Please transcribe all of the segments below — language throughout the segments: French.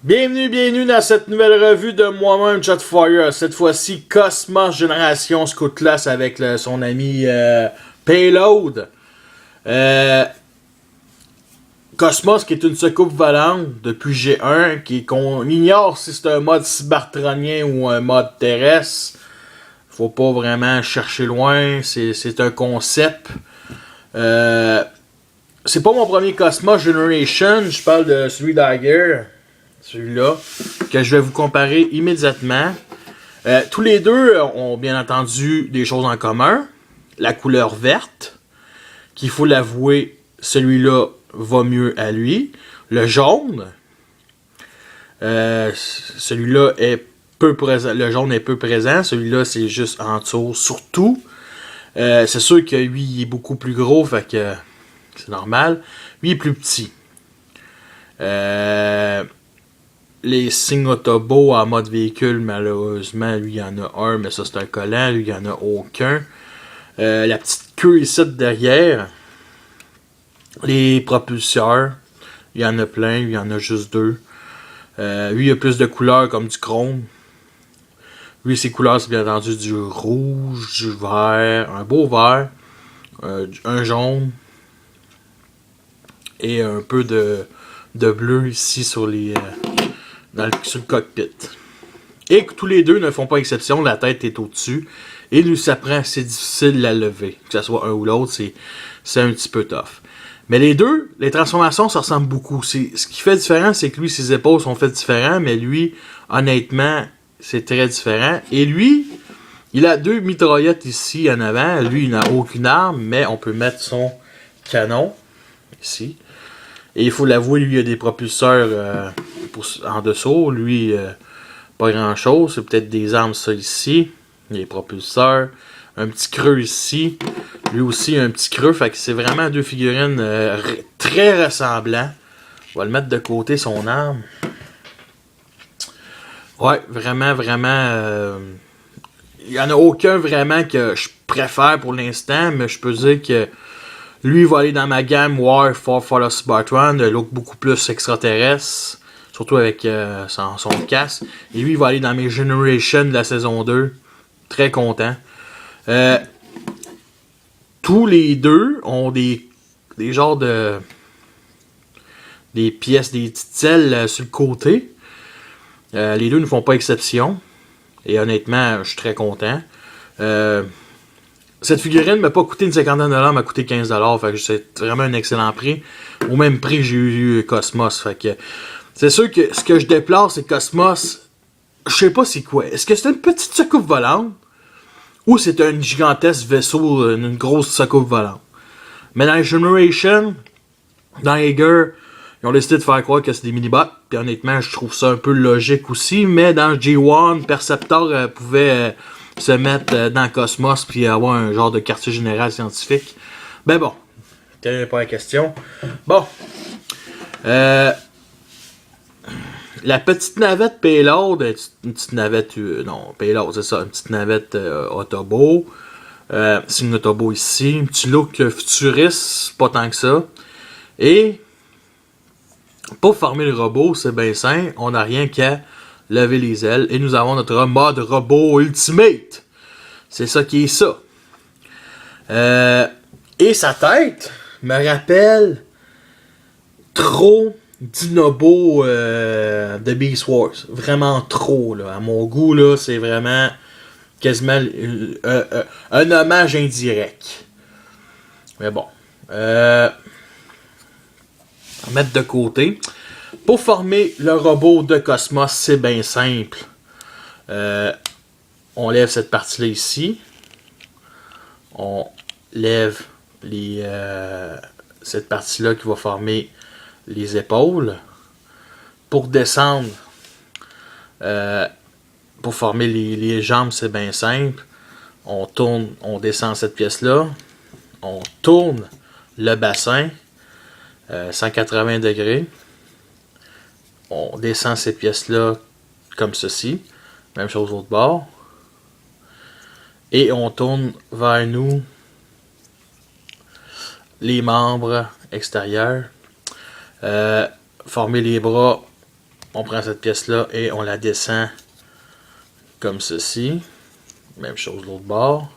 Bienvenue dans cette nouvelle revue de moi-même, Chatfire. Cette fois-ci, Cosmos Génération Scout Class avec son ami Payload. Cosmos qui est une secoupe volante depuis G1, qu'on ignore si c'est un mode cybertronien ou un mode terrestre. Faut pas vraiment chercher loin, c'est un concept. C'est pas mon premier Cosmos Generation, je parle de celui d'Ager. Celui-là, que je vais vous comparer immédiatement. Tous les deux ont bien entendu des choses en commun. La couleur verte, qu'il faut l'avouer, celui-là va mieux à lui. Le jaune, celui-là est peu présent. Le jaune est peu présent. Celui-là, c'est juste en dessous. Surtout, c'est sûr que lui, il est beaucoup plus gros, fait que c'est normal. Lui, il est plus petit. Les signes Autobo en mode véhicule, malheureusement, lui, il y en a un, mais ça, c'est un collant. Lui, il n'y en a aucun. La petite queue ici derrière. Les propulseurs. Il y en a plein. Lui, il y en a juste deux. Lui, il a plus de couleurs comme du chrome. Lui, ses couleurs, c'est bien entendu du rouge, du vert, un beau vert, un jaune et un peu de bleu ici sur les... sur le cockpit. Et tous les deux ne font pas exception, la tête est au-dessus. Et lui, ça prend assez difficile de la lever. Que ce soit un ou l'autre, c'est un petit peu tough. Mais les deux, les transformations, ça ressemble beaucoup. Ce qui fait différent, c'est que lui, ses épaules sont faites différentes, mais lui, honnêtement, c'est très différent. Et lui, il a deux mitraillettes ici en avant. Lui, il n'a aucune arme, mais on peut mettre son canon ici. Et il faut l'avouer, lui, il a des propulseurs en dessous. Lui, pas grand chose. C'est peut-être des armes, ça ici. Les propulseurs. Un petit creux ici. Lui aussi, un petit creux. Fait que c'est vraiment deux figurines très ressemblantes. On va le mettre de côté, son arme. Ouais, vraiment. Il n'y en a aucun vraiment que je préfère pour l'instant. Mais je peux dire que lui, il va aller dans ma gamme War for Fall of Cybertron, de look beaucoup plus extraterrestre, surtout avec son casque. Et lui, il va aller dans mes Generation de la saison 2. Très content. Tous les deux ont des genres de... des pièces, des petites ailes sur le côté. Les deux ne font pas exception. Et honnêtement, je suis très content. Cette figurine m'a pas coûté une cinquantaine de dollars, m'a coûté 15 dollars. Fait que c'est vraiment un excellent prix. Au même prix que j'ai eu Cosmos. Fait que c'est sûr que ce que je déplore, c'est Cosmos. Je sais pas c'est quoi. Est-ce que c'est une petite secoupe volante ou c'est un gigantesque vaisseau, une grosse secoupe volante? Mais dans les Generation, dans Ager, ils ont décidé de faire croire que c'est des mini-bots. Puis honnêtement, je trouve ça un peu logique aussi. Mais dans G1, Perceptor pouvait se mettre dans Cosmos puis avoir un genre de quartier général scientifique. Ben bon, telle n'est pas la question. Bon. La petite navette Payload, une petite navette... non, Payload, c'est ça, une petite navette Autobo. C'est une Autobo ici. Un petit look futuriste, pas tant que ça. Et pour former le robot, c'est bien simple. On n'a rien qu'à lever les ailes. Et nous avons notre mode robot ultimate. C'est ça qui est ça. Et sa tête me rappelle trop Dinobo de Beast Wars. Vraiment trop, là. À mon goût, là, c'est vraiment quasiment un hommage indirect. Mais bon. On va mettre de côté. Pour former le robot de Cosmos, c'est bien simple. On lève cette partie-là ici. On lève cette partie-là qui va former les épaules. Pour descendre, pour former les jambes, c'est bien simple. On tourne, on descend cette pièce-là. On tourne le bassin 180 degrés. On descend ces pièces-là comme ceci. Même chose au bord. Et on tourne vers nous les membres extérieurs. Former les bras On prend cette pièce-là et on la descend comme ceci. Même chose de l'autre bord.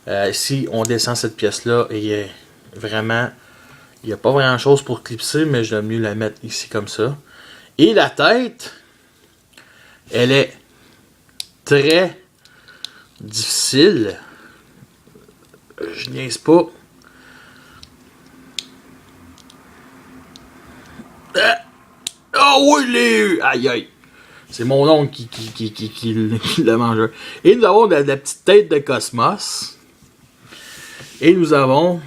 Ici, on descend cette pièce-là et vraiment, il n'y a pas grand chose pour clipser, mais j'aime mieux la mettre ici comme ça. Et la tête, elle est très difficile. Je niaise pas. Oh oui, il l'ai eu! Aïe aïe! C'est mon oncle qui l'a mangé. Et nous avons la petite tête de Cosmos. Et nous avons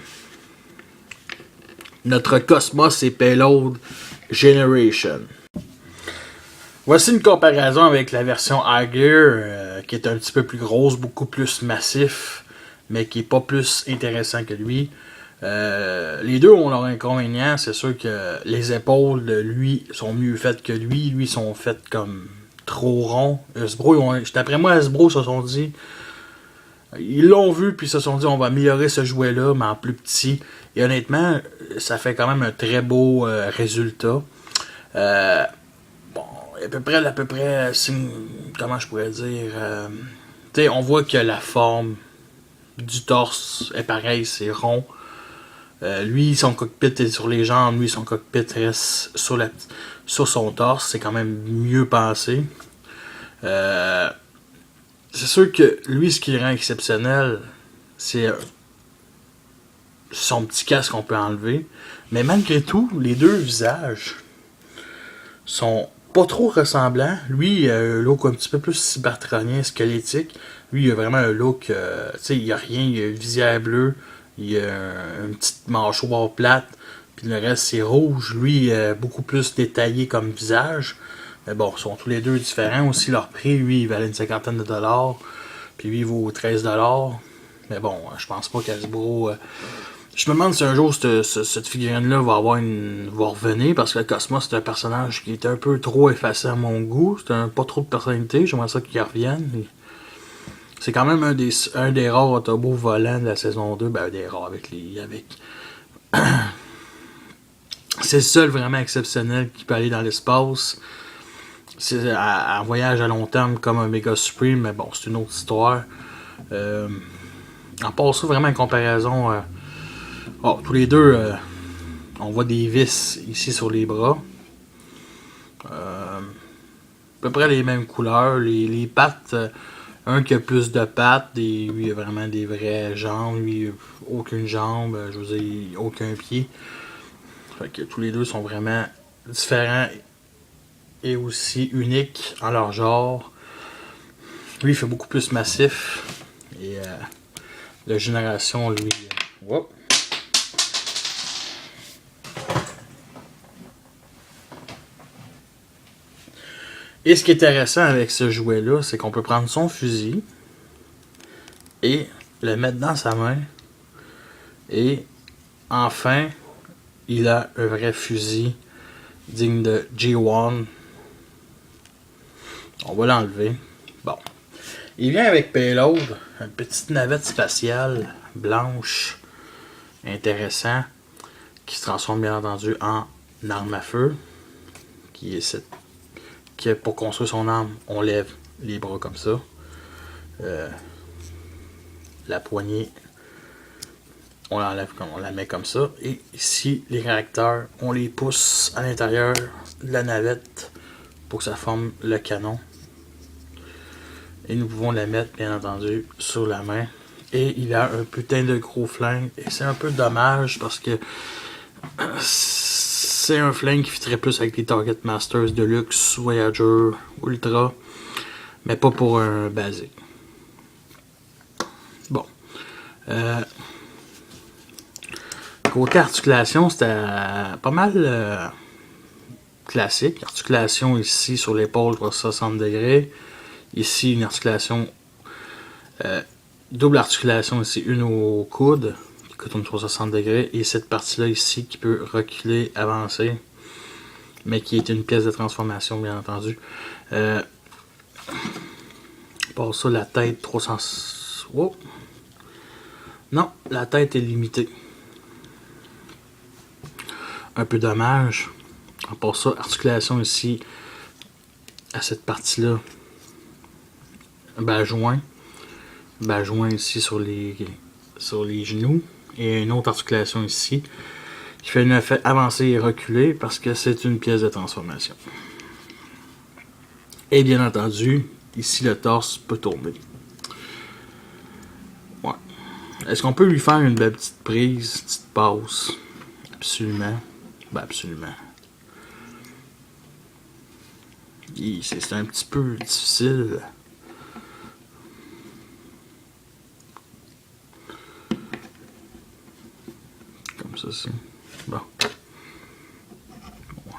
notre Cosmos et Payload Generation. Voici une comparaison avec la version High Gear, qui est un petit peu plus grosse, beaucoup plus massif, mais qui n'est pas plus intéressant que lui. Les deux ont leur inconvénient. C'est sûr que les épaules de lui sont mieux faites que lui. Lui sont faites comme trop ronds. D'après moi, Hasbro se sont dit, ils l'ont vu puis se sont dit on va améliorer ce jouet là mais en plus petit. Et honnêtement, ça fait quand même un très beau résultat. Bon, à peu près comment je pourrais dire, on voit que la forme du torse est pareil, c'est rond. Lui, son cockpit est sur les jambes, lui, son cockpit reste sur son torse. C'est quand même mieux pensé. C'est sûr que lui, ce qui le rend exceptionnel, c'est son petit casque qu'on peut enlever. Mais malgré tout, les deux visages sont pas trop ressemblants. Lui, il a un look un petit peu plus cybertronien, squelettique. Lui, il a vraiment un look, il n'y a rien, il a une visière bleue. Il y a une petite mâchoire plate, puis le reste c'est rouge. Lui, beaucoup plus détaillé comme visage. Mais bon, ils sont tous les deux différents. Aussi, leur prix, lui, il valait une cinquantaine de dollars. Puis lui, il vaut 13 dollars. Mais bon, je pense pas qu'Hasbro. Je me demande si un jour cette figurine-là va revenir. Parce que Cosmos, c'est un personnage qui est un peu trop effacé à mon goût. C'est pas trop de personnalité. J'aimerais ça qu'il revienne. C'est quand même un des rares autobots volants de la saison 2. Ben, un des rares avec. C'est le seul vraiment exceptionnel qui peut aller dans l'espace. C'est un voyage à long terme comme un Mega Supreme, mais bon, c'est une autre histoire. En passant vraiment en comparaison, tous les deux, on voit des vis ici sur les bras. À peu près les mêmes couleurs. Les pattes. Un qui a plus de pattes, lui il a vraiment des vraies jambes, lui aucune jambe, je veux dire aucun pied. Fait que tous les deux sont vraiment différents et aussi uniques en leur genre. Lui il fait beaucoup plus massif et la génération lui. Et ce qui est intéressant avec ce jouet-là, c'est qu'on peut prendre son fusil et le mettre dans sa main. Et enfin, il a un vrai fusil digne de G1. On va l'enlever. Bon. Il vient avec Payload, une petite navette spatiale blanche, intéressant, qui se transforme bien entendu en arme à feu, qui est pour construire son arme, on lève les bras comme ça. La poignée, on l'enlève on la met comme ça. Et ici, les réacteurs, on les pousse à l'intérieur de la navette pour que ça forme le canon. Et nous pouvons la mettre, bien entendu, sur la main. Et il a un putain de gros flingue. Et c'est un peu dommage parce que c'est un flingue qui fitterait plus avec les Target Masters Deluxe, Voyager, Ultra, mais pas pour un basique. Bon. Côté articulation, c'était pas mal classique. Articulation ici sur l'épaule, 360 degrés. Ici, une articulation, double articulation ici, une au coude. Qui tourne 360 degrés, et cette partie-là ici qui peut reculer, avancer, mais qui est une pièce de transformation, bien entendu. Pour ça, la tête 300. Oh. Non, la tête est limitée. Un peu dommage. Pour ça, articulation ici, à cette partie-là, bas joint ici sur les genoux, et une autre articulation ici, qui fait un effet avancé et reculé parce que c'est une pièce de transformation. Et bien entendu, ici le torse peut tourner. Ouais. Est-ce qu'on peut lui faire une belle petite prise, une petite passe? Absolument. Ben absolument. C'est un petit peu difficile. Comme ça, c'est. Bon. Ouais.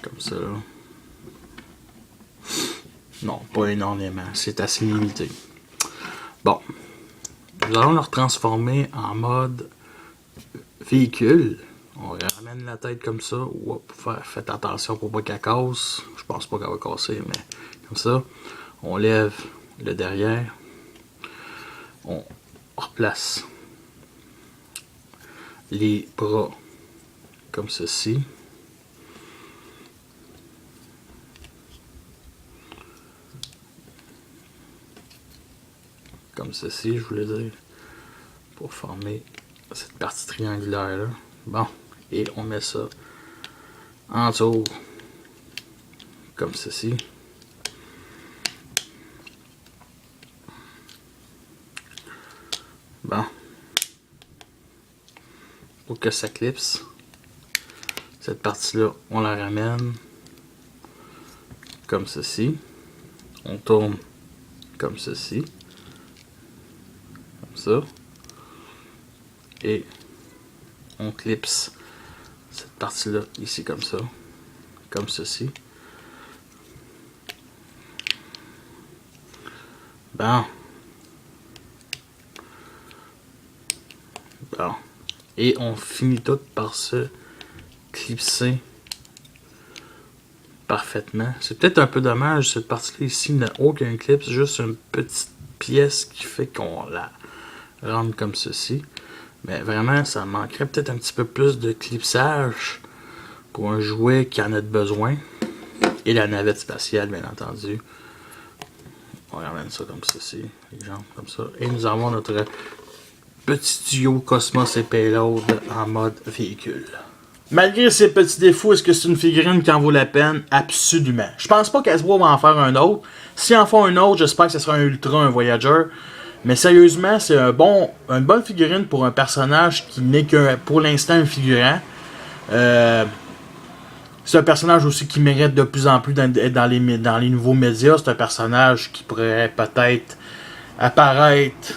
Comme ça, là. Non, pas énormément. C'est assez limité. Bon. Nous allons le retransformer en mode véhicule. On ramène la tête comme ça. Faites attention pour pas qu'elle casse. Je pense pas qu'elle va casser, mais comme ça. On lève le derrière. On replace les bras comme ceci. Comme ceci, je voulais dire. Pour former cette partie triangulaire là. Bon. Et on met ça en dessous. Comme ceci. Bon. Pour que ça clipse. Cette partie-là, on la ramène comme ceci. On tourne comme ceci. Comme ça. Et on clipse cette partie-là ici comme ça. Comme ceci. Bon. Bon. Et on finit tout par se clipser parfaitement. C'est peut-être un peu dommage, cette partie-là ici n'a aucun clip, c'est juste une petite pièce qui fait qu'on la rentre comme ceci. Mais vraiment, ça manquerait peut-être un petit peu plus de clipsage pour un jouet qui en a besoin. Et la navette spatiale, bien entendu. On ramène ça comme ceci, les jambes comme ça. Et nous avons notre petit tuyau Cosmos et Payload en mode véhicule. Malgré ses petits défauts, est-ce que c'est une figurine qui en vaut la peine? Absolument. Je pense pas qu'Hasbro va en faire un autre. Si en font un autre, j'espère que ce sera un Ultra, un Voyager. Mais sérieusement, c'est une bonne figurine pour un personnage qui n'est que pour l'instant un figurant. C'est un personnage aussi qui mérite de plus en plus d'être dans les nouveaux médias. C'est un personnage qui pourrait peut-être apparaître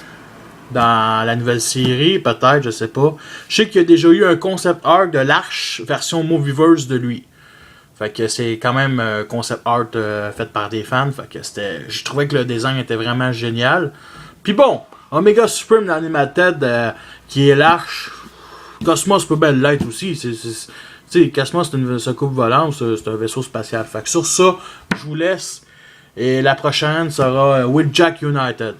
dans la nouvelle série, peut-être, je sais pas. Je sais qu'il y a déjà eu un concept art de l'Arche version Movieverse de lui. Fait que c'est quand même un concept art fait par des fans. Fait que je trouvais que le design était vraiment génial. Puis bon, Omega Supreme dans l'animated qui est l'Arche. Cosmos peut bien l'être aussi. Tu sais, Cosmos c'est une soucoupe volante, c'est un vaisseau spatial. Fait que sur ça, je vous laisse. Et la prochaine sera With Jack United.